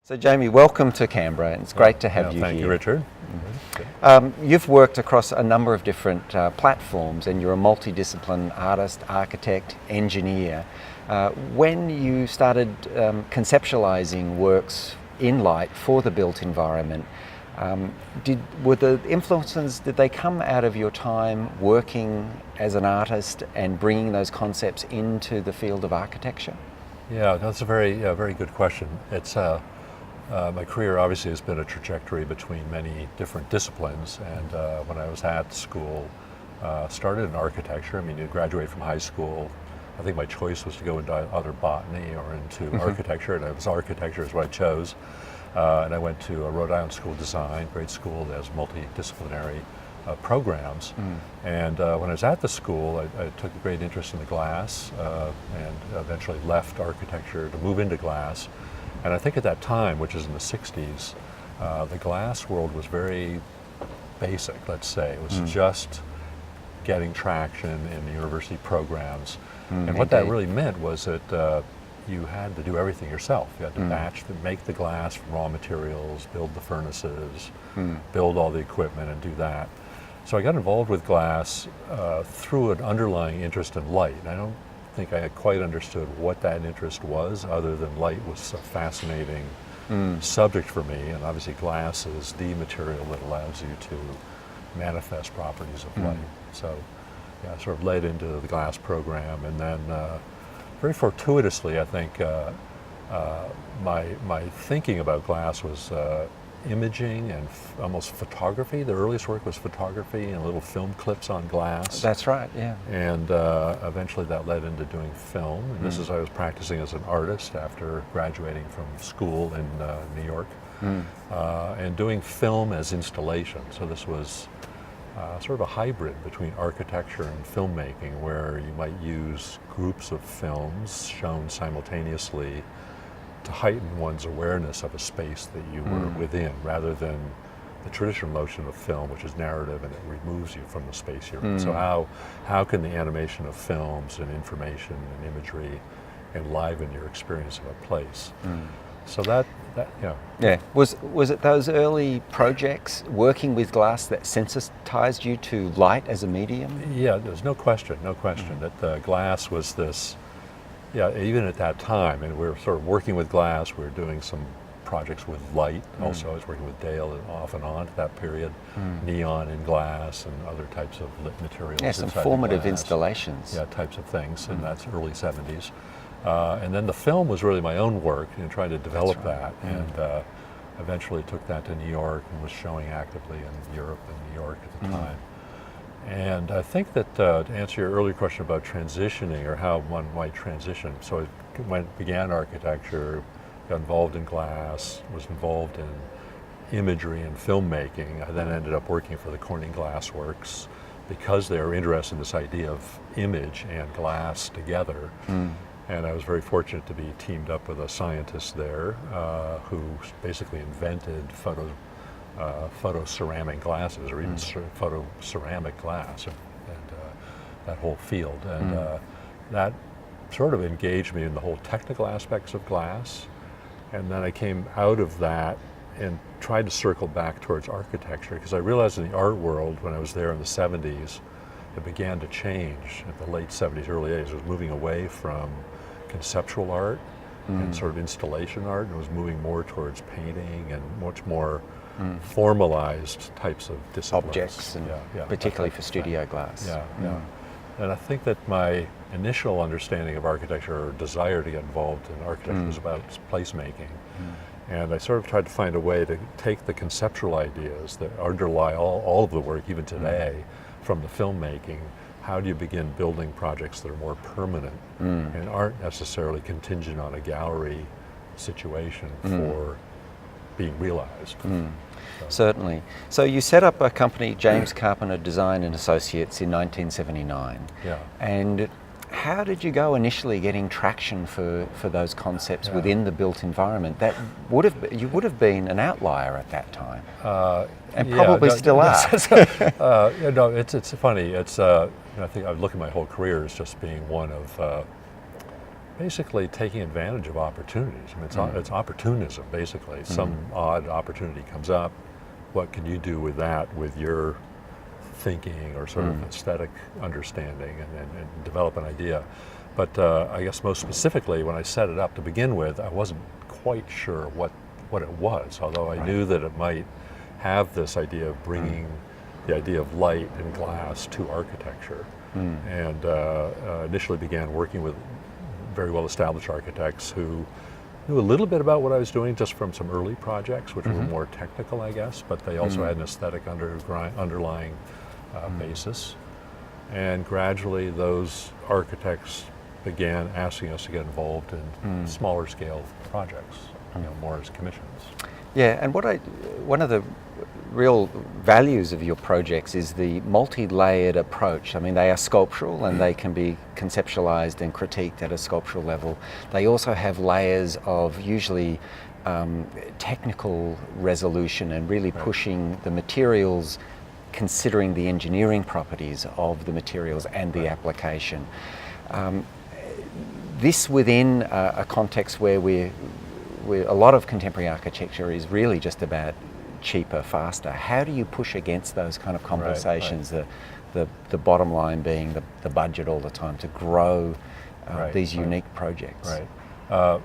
So Jamie, welcome to Canberra, and it's great to have you Thank here. you, Richard. You've worked across a number of different platforms, and you're a multidiscipline artist, architect, engineer. When you started conceptualizing works in light for the built environment, were the influences, did they come out of your time working as an artist and bringing those concepts into the field of architecture? Yeah, that's a very good question. It's my career obviously has been a trajectory between many different disciplines, and when I was at school, started in architecture. I mean, you graduate from high school, I think my choice was to go into either botany or into architecture, and it was architecture is what I chose. And I went to a Rhode Island School of Design, great school that has multidisciplinary programs. And when I was at the school, I took a great interest in the glass and eventually left architecture to move into glass. And I think at that time, which is in the 60s, the glass world was very basic, let's say. It was just getting traction in the university programs. And what that really meant was that you had to do everything yourself. You had to make the glass from raw materials, build the furnaces, build all the equipment and do that. So I got involved with glass through an underlying interest in light. And I don't think I had quite understood what that interest was, other than light was a fascinating subject for me. And obviously glass is the material that allows you to manifest properties of light. So yeah, I sort of led into the glass program, and then very fortuitously, I think my thinking about glass was imaging and almost photography. The earliest work was photography and little film clips on glass. That's right, yeah. And eventually that led into doing film. And this is, I was practicing as an artist after graduating from school in New York, and doing film as installation. So this was sort of a hybrid between architecture and filmmaking, where you might use groups of films shown simultaneously to heighten one's awareness of a space that you were within, rather than the traditional notion of film, which is narrative and it removes you from the space you're in. So how can the animation of films and information and imagery enliven your experience of a place? So that Yeah. Was it those early projects working with glass that sensitized you to light as a medium? Yeah, there's no question that glass was this. Yeah, even at that time, and we were sort of working with glass. We were doing some projects with light. Also, I was working with Dale off and on at that period, neon in glass and other types of lit materials. Yeah, some inside the formative glass. installations. Yeah, types of things, and that's early 70s. And then the film was really my own work, trying to develop that, and eventually took that to New York and was showing actively in Europe and New York at the time. And I think that to answer your earlier question about transitioning or how one might transition, so I began architecture, got involved in glass, was involved in imagery and filmmaking. I then ended up working for the Corning Glass Works because they were interested in this idea of image and glass together. And I was very fortunate to be teamed up with a scientist there who basically invented photo ceramic glasses, or even photo ceramic glass, and that whole field. And that sort of engaged me in the whole technical aspects of glass. And then I came out of that and tried to circle back towards architecture, because I realized in the art world, when I was there in the 70s, it began to change. At the late 70s, early 80s, it was moving away from conceptual art and sort of installation art, and it was moving more towards painting and much more formalized types of disciplines. Objects, and particularly for studio glass. And I think that my initial understanding of architecture, or desire to get involved in architecture, was about placemaking. And I sort of tried to find a way to take the conceptual ideas that underlie all of the work, even today, from the filmmaking. How do you begin building projects that are more permanent and aren't necessarily contingent on a gallery situation for being realized? Certainly. So you set up a company, James Carpenter Design and Associates, in 1979. Yeah. And how did you go initially getting traction for those concepts within the built environment? That you would have been an outlier at that time, and probably still are. It's funny. It's I think I look at my whole career as just being one of basically taking advantage of opportunities. I mean, it's opportunism, basically. Some odd opportunity comes up. What can you do with that, with your thinking or sort of aesthetic understanding, and develop an idea? But I guess most specifically, when I set it up to begin with, I wasn't quite sure what it was, although I knew that it might have this idea of bringing the idea of light and glass to architecture. And initially began working with very well-established architects who knew a little bit about what I was doing just from some early projects, which were more technical, I guess, but they also had an aesthetic underlying basis. And gradually those architects began asking us to get involved in smaller scale projects, more as commissions. Yeah, and one of the real values of your projects is the multi-layered approach. I mean, they are sculptural and they can be conceptualized and critiqued at a sculptural level. They also have layers of usually technical resolution and really pushing the materials, considering the engineering properties of the materials and the application. This within a context where a lot of contemporary architecture is really just about cheaper, faster. How do you push against those kind of conversations, the bottom line being the budget all the time, to grow these unique projects? Right.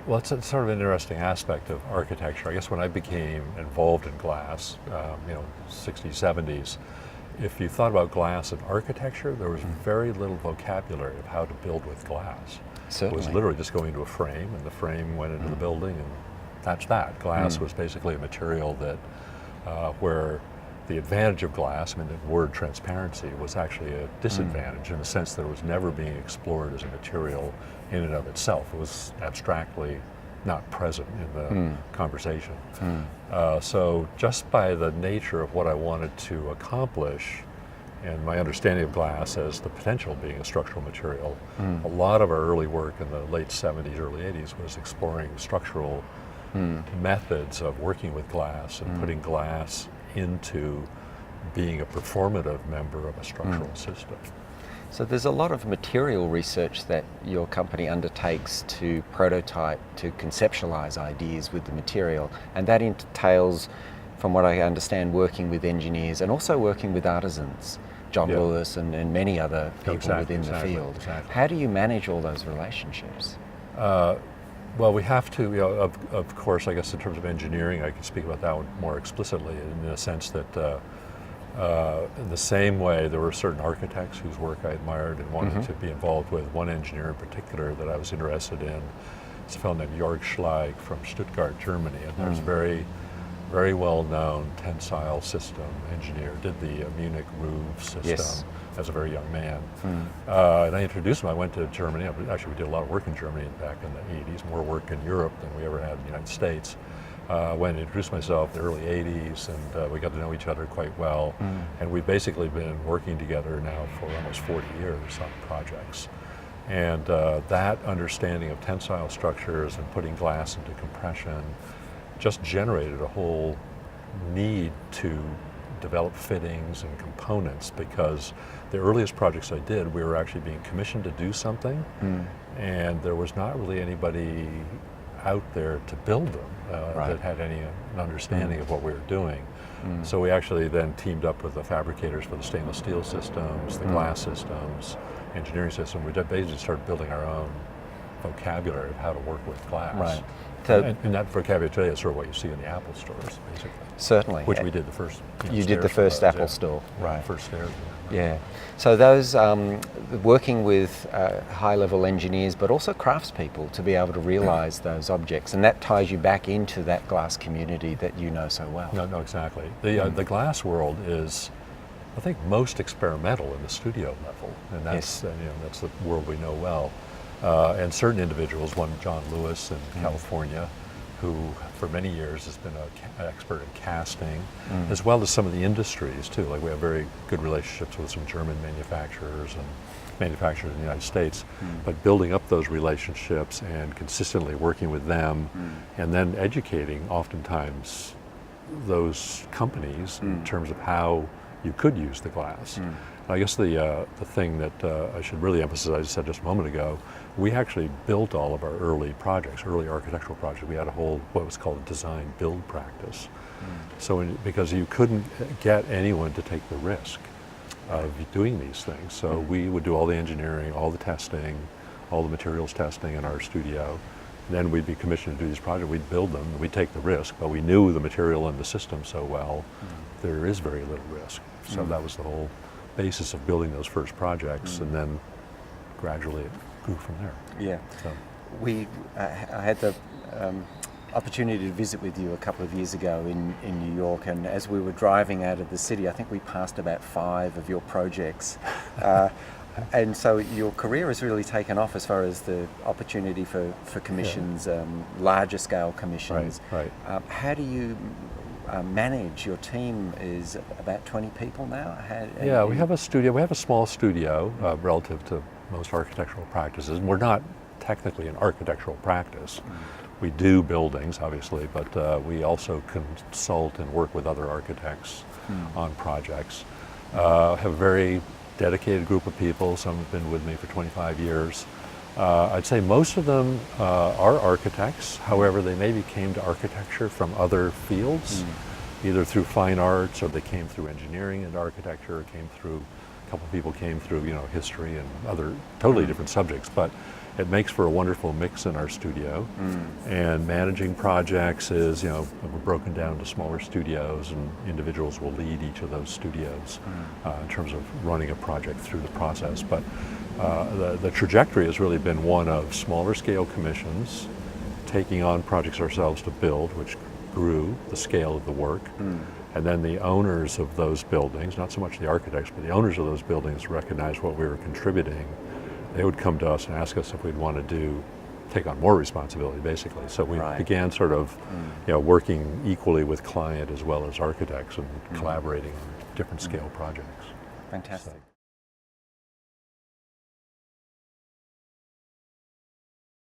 Well, it's sort of an interesting aspect of architecture. I guess when I became involved in glass, 60s, 70s, if you thought about glass in architecture, there was very little vocabulary of how to build with glass. Certainly. It was literally just going into a frame, and the frame went into the building, and that's that. Glass was basically a material that, where the advantage of glass, I mean, the word transparency was actually a disadvantage in the sense that it was never being explored as a material in and of itself. It was abstractly not present in the conversation. So just by the nature of what I wanted to accomplish and my understanding of glass as the potential being a structural material, a lot of our early work in the late 70s, early 80s was exploring structural methods of working with glass and putting glass into being a performative member of a structural system. So there's a lot of material research that your company undertakes to prototype, to conceptualize ideas with the material, and that entails, from what I understand, working with engineers and also working with artisans, John Lewis and many other people within the field. Exactly. How do you manage all those relationships? Well, we have to, of course, I guess in terms of engineering, I can speak about that one more explicitly in the sense that in the same way there were certain architects whose work I admired and wanted to be involved with. One engineer in particular that I was interested in is a fellow named Jörg Schleig from Stuttgart, Germany, and there's very, very well-known tensile system engineer, did the Munich roof system as a very young man. And I introduced him. I went to Germany. Actually, we did a lot of work in Germany back in the 80s, more work in Europe than we ever had in the United States. Went and introduced myself in the early 80s, and we got to know each other quite well. And we've basically been working together now for almost 40 years on projects. And that understanding of tensile structures and putting glass into compression just generated a whole need to develop fittings and components, because the earliest projects I did, we were actually being commissioned to do something, and there was not really anybody out there to build them that had any understanding of what we were doing. So we actually then teamed up with the fabricators for the stainless steel systems, the glass systems, engineering system. We basically started building our own vocabulary of how to work with glass. Right. So, and that vocabulary today is sort of what you see in the Apple stores, basically. Certainly. Which we did the first. You did the first Apple store, right? First stairs. Yeah. So those working with high-level engineers, but also craftspeople, to be able to realise those objects, and that ties you back into that glass community that you know so well. No, exactly. The glass world is, I think, most experimental in the studio level, and that's that's the world we know well. And certain individuals, one John Lewis in California, who for many years has been an expert in casting, as well as some of the industries too. Like we have very good relationships with some German manufacturers and manufacturers in the United States, but building up those relationships and consistently working with them, and then educating oftentimes those companies in terms of how you could use the glass. I guess the thing that I should really emphasize, I said just a moment ago, we actually built all of our early projects, early architectural projects. We had a whole, what was called a design build practice. So because you couldn't get anyone to take the risk of doing these things. So we would do all the engineering, all the testing, all the materials testing in our studio. Then we'd be commissioned to do these projects. We'd build them, we'd take the risk, but we knew the material and the system so well, there is very little risk. So that was the whole basis of building those first projects, and then gradually it grew from there. Yeah. So. I had the opportunity to visit with you a couple of years ago in New York, and as we were driving out of the city, I think we passed about 5 of your projects. And so your career has really taken off as far as the opportunity for commissions, larger scale commissions. Right. How do you manage? Your team is about 20 people now? Yeah, we have a studio. We have a small studio relative to most architectural practices. And we're not technically an architectural practice. We do buildings, obviously, but we also consult and work with other architects on projects. Have a very dedicated group of people. Some have been with me for 25 years. I'd say most of them are architects. However, they maybe came to architecture from other fields, either through fine arts, or they came through engineering and architecture, or came through, a couple of people came through, history and other totally different subjects. But it makes for a wonderful mix in our studio. And managing projects is, we're broken down to smaller studios, and individuals will lead each of those studios in terms of running a project through the process. But the trajectory has really been one of smaller scale commissions, taking on projects ourselves to build, which grew the scale of the work. And then the owners of those buildings, not so much the architects, but the owners of those buildings recognized what we were contributing. They would come to us and ask us if we'd want to take on more responsibility, basically. So we began sort of, working equally with client as well as architects, and collaborating on different scale projects. Fantastic. So.